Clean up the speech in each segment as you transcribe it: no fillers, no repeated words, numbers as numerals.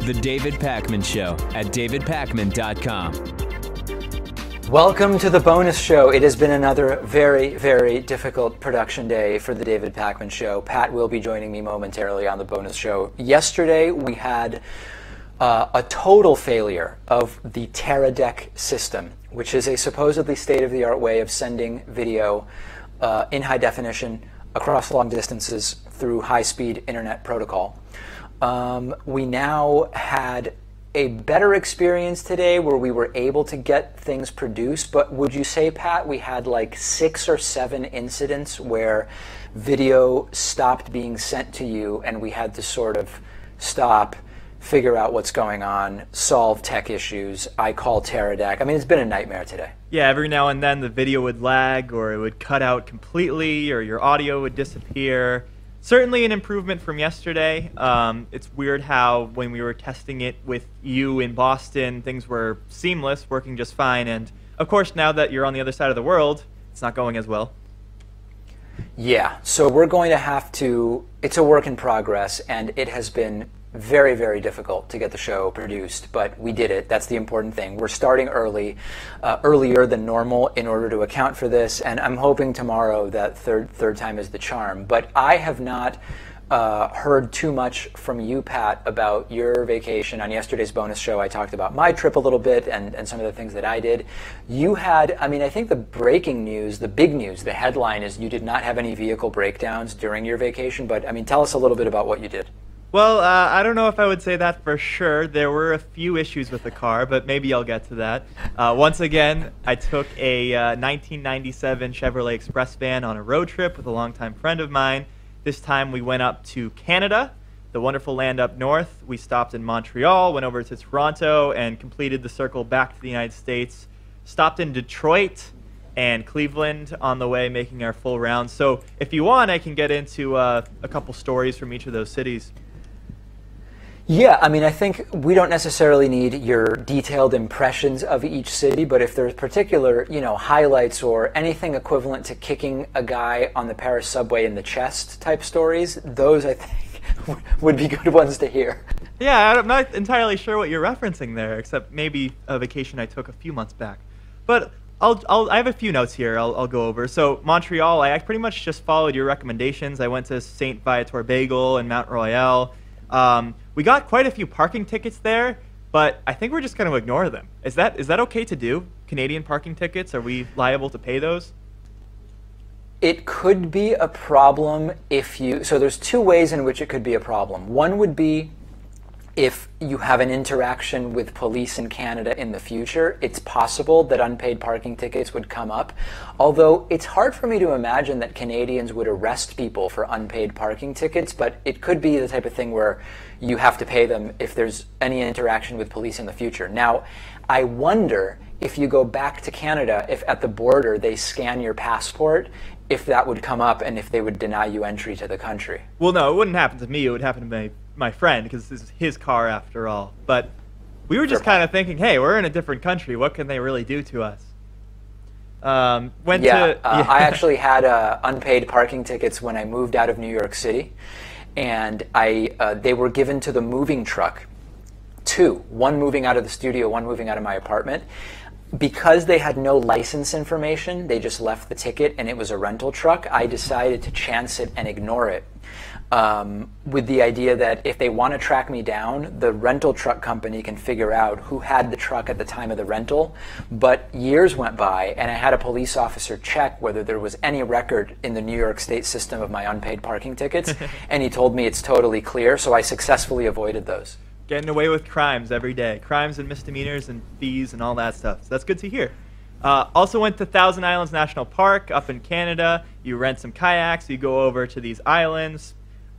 The David Pakman Show at davidpakman.com. Welcome to the bonus show. It has been another very, very difficult production day for the David Pakman Show. Pat will be joining me momentarily on the bonus show. Yesterday, we had a total failure of the Teradek system, which is a supposedly state-of-the-art way of sending video in high definition across long distances through high-speed internet protocol. We now had a better experience today where we were able to get things produced, but would you say, Pat, we had like 6 or 7 incidents where video stopped being sent to you and we had to sort of stop, figure out what's going on, solve tech issues. I call Teradek. I mean, it's been a nightmare today. Yeah, every now and then the video would lag or it would cut out completely or your audio would disappear. Certainly an improvement from yesterday. It's weird how when we were testing it with you in Boston, things were seamless, working just fine. And of course, now that you're on the other side of the world, it's not going as well. Yeah, so we're going to have to, it's a work in progress, and it has been very, very difficult to get the show produced, but we did it. That's the important thing. We're starting early, earlier than normal in order to account for this, and I'm hoping tomorrow that third time is the charm. But I have not heard too much from you, Pat, about your vacation. On yesterday's bonus show, I talked about my trip a little bit and some of the things that I did. You had, I mean, I think the breaking news, the big news, the headline is you did not have any vehicle breakdowns during your vacation, but I mean, tell us a little bit about what you did. Well, I don't know if I would say that for sure. There were a few issues with the car, but maybe I'll get to that. Once again, I took a 1997 Chevrolet Express van on a road trip with a longtime friend of mine. This time we went up to Canada, the wonderful land up north. We stopped in Montreal, went over to Toronto, and completed the circle back to the United States. Stopped in Detroit and Cleveland on the way, making our full round. So if you want, I can get into a couple stories from each of those cities. Yeah, I mean, I think we don't necessarily need your detailed impressions of each city, but if there's particular, highlights or anything equivalent to kicking a guy on the Paris subway in the chest type stories, those I think would be good ones to hear. Yeah, I'm not entirely sure what you're referencing there, except maybe a vacation I took a few months back. But I have a few notes here I'll go over. So Montreal, I pretty much just followed your recommendations. I went to St. Viator Bagel and Mount Royal. We got quite a few parking tickets there, but I think we're just going to ignore them. Is that okay to do? Canadian parking tickets, are we liable to pay those? It could be a problem so there's 2 ways in which it could be a problem. One would be if you have an interaction with police in Canada in the future. It's possible that unpaid parking tickets would come up, although it's hard for me to imagine that Canadians would arrest people for unpaid parking tickets, but it could be the type of thing where you have to pay them if there's any interaction with police in the future. Now, I wonder if you go back to Canada, if at the border they scan your passport, if that would come up and if they would deny you entry to the country. Well, no, it wouldn't happen to me. It would happen to my friend, because this is his car after all. But we were just kind of thinking, hey, we're in a different country. What can they really do to us? I actually had unpaid parking tickets when I moved out of New York City, and they were given to the moving truck. 2, one moving out of the studio, one moving out of my apartment. Because they had no license information, they just left the ticket and it was a rental truck. I decided to chance it and ignore it, with the idea that if they want to track me down, the rental truck company can figure out who had the truck at the time of the rental. But years went by and I had a police officer check whether there was any record in the New York State system of my unpaid parking tickets, and he told me it's totally clear, so I successfully avoided those. Getting away with crimes every day. Crimes and misdemeanors and fees and all that stuff. So that's good to hear. Also went to Thousand Islands National Park up in Canada. You rent some kayaks. You go over to these islands.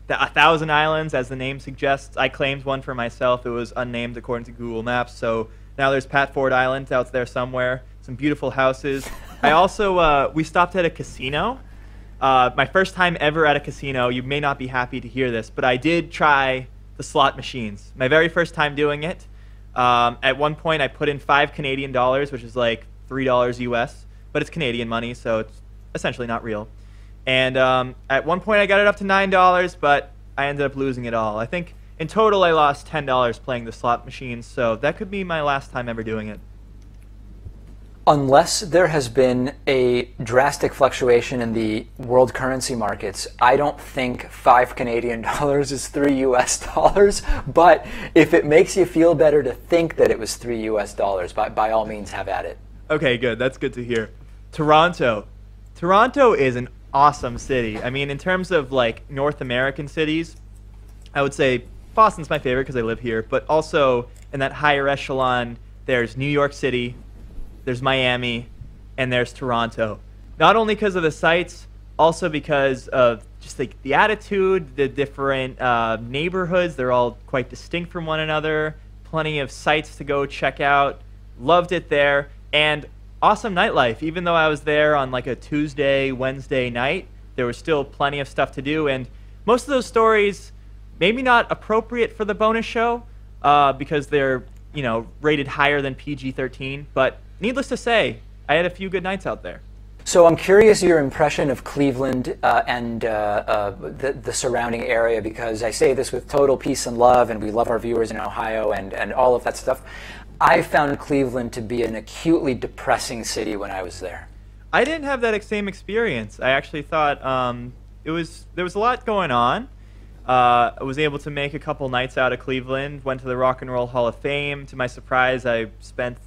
1,000 islands, as the name suggests. I claimed one for myself. It was unnamed according to Google Maps. So now there's Pat Ford Island out there somewhere. Some beautiful houses. I also, we stopped at a casino. My first time ever at a casino. You may not be happy to hear this, but I did try the slot machines. My very first time doing it. At one point, I put in $5 Canadian, which is like $3 US, but it's Canadian money, so it's essentially not real. And at one point, I got it up to $9, but I ended up losing it all. I think in total, I lost $10 playing the slot machines, so that could be my last time ever doing it. Unless there has been a drastic fluctuation in the world currency markets, I don't think 5 Canadian dollars is 3 US dollars. But if it makes you feel better to think that it was 3 US dollars, by all means, have at it. Okay, good. That's good to hear. Toronto. Toronto is an awesome city. I mean, in terms of like North American cities, I would say Boston's my favorite because I live here. But also in that higher echelon, there's New York City, there's Miami, and there's Toronto. Not only because of the sights, also because of just like the attitude, the different neighborhoods. They're all quite distinct from one another. Plenty of sights to go check out. Loved it there. And awesome nightlife. Even though I was there on like a Tuesday, Wednesday night, there was still plenty of stuff to do. And most of those stories, maybe not appropriate for the bonus show because they're, you know, rated higher than PG-13, but needless to say, I had a few good nights out there. So I'm curious your impression of Cleveland and the surrounding area, because I say this with total peace and love, and we love our viewers in Ohio and all of that stuff. I found Cleveland to be an acutely depressing city when I was there. I didn't have that same experience. I actually thought there was a lot going on. I was able to make a couple nights out of Cleveland, went to the Rock and Roll Hall of Fame. To my surprise, I spent,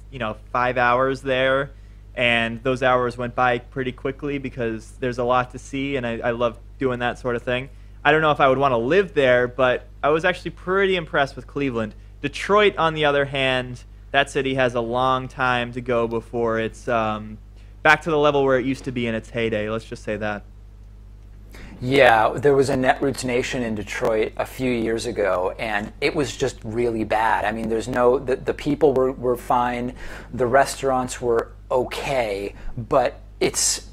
5 hours there, and those hours went by pretty quickly because there's a lot to see, and I love doing that sort of thing. I don't know if I would want to live there, but I was actually pretty impressed with Cleveland. Detroit, on the other hand, that city has a long time to go before it's back to the level where it used to be in its heyday. Let's just say that. Yeah, there was a Netroots Nation in Detroit a few years ago, and it was just really bad. I mean, the people were fine, the restaurants were okay, but there's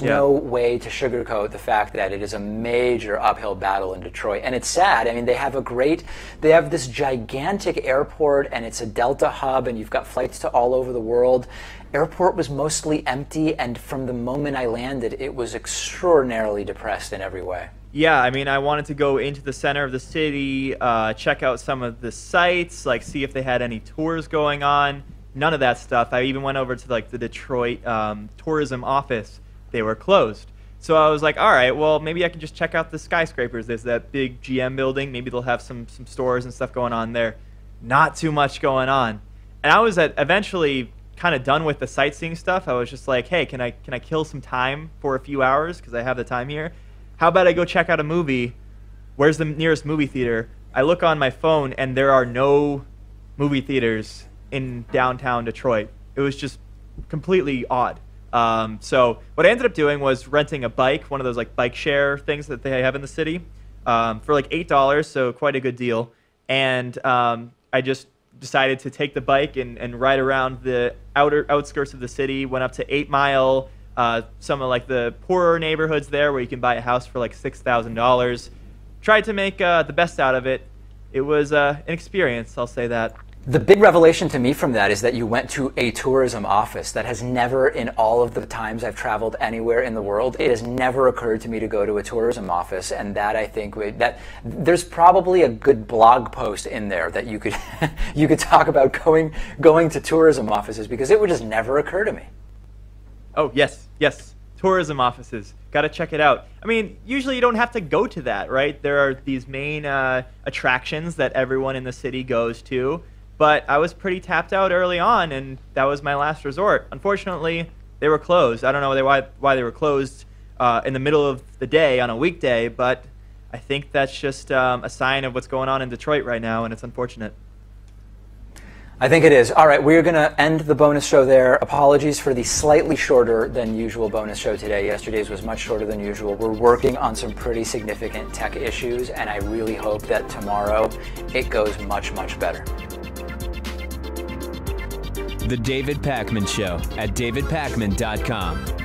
no way to sugarcoat the fact that it is a major uphill battle in Detroit. And it's sad. I mean, they have this gigantic airport, and it's a Delta hub, and you've got flights to all over the world. Airport was mostly empty, and from the moment I landed, it was extraordinarily depressed in every way. Yeah, I mean, I wanted to go into the center of the city, check out some of the sites, like see if they had any tours going on. None of that stuff. I even went over to like the Detroit tourism office. They were closed. So I was like, all right, well, maybe I can just check out the skyscrapers. There's that big GM building. Maybe they'll have some stores and stuff going on there. Not too much going on. And I was eventually kind of done with the sightseeing stuff. I was just like, hey, can I kill some time for a few hours because I have the time here? How about I go check out a movie? Where's the nearest movie theater? I look on my phone, and there are no movie theaters in downtown Detroit. It was just completely odd. So what I ended up doing was renting a bike, one of those like bike share things that they have in the city, for like $8, so quite a good deal. And I just decided to take the bike and ride around the outskirts of the city, went up to 8 Mile, some of like the poorer neighborhoods there where you can buy a house for like $6,000. Tried to make the best out of it. It was an experience, I'll say that. The big revelation to me from that is that you went to a tourism office. That has never, in all of the times I've traveled anywhere in the world, it has never occurred to me to go to a tourism office. And that, I think, that there's probably a good blog post in there that you could you could talk about going to tourism offices, because it would just never occur to me. Oh, yes. Tourism offices. Got to check it out. I mean, usually you don't have to go to that, right? There are these main attractions that everyone in the city goes to. But I was pretty tapped out early on, and that was my last resort. Unfortunately, they were closed. I don't know why they were closed in the middle of the day on a weekday, but I think that's just a sign of what's going on in Detroit right now, and it's unfortunate. I think it is. All right, we're going to end the bonus show there. Apologies for the slightly shorter than usual bonus show today. Yesterday's was much shorter than usual. We're working on some pretty significant tech issues, and I really hope that tomorrow it goes much, much better. The David Pakman Show at davidpakman.com.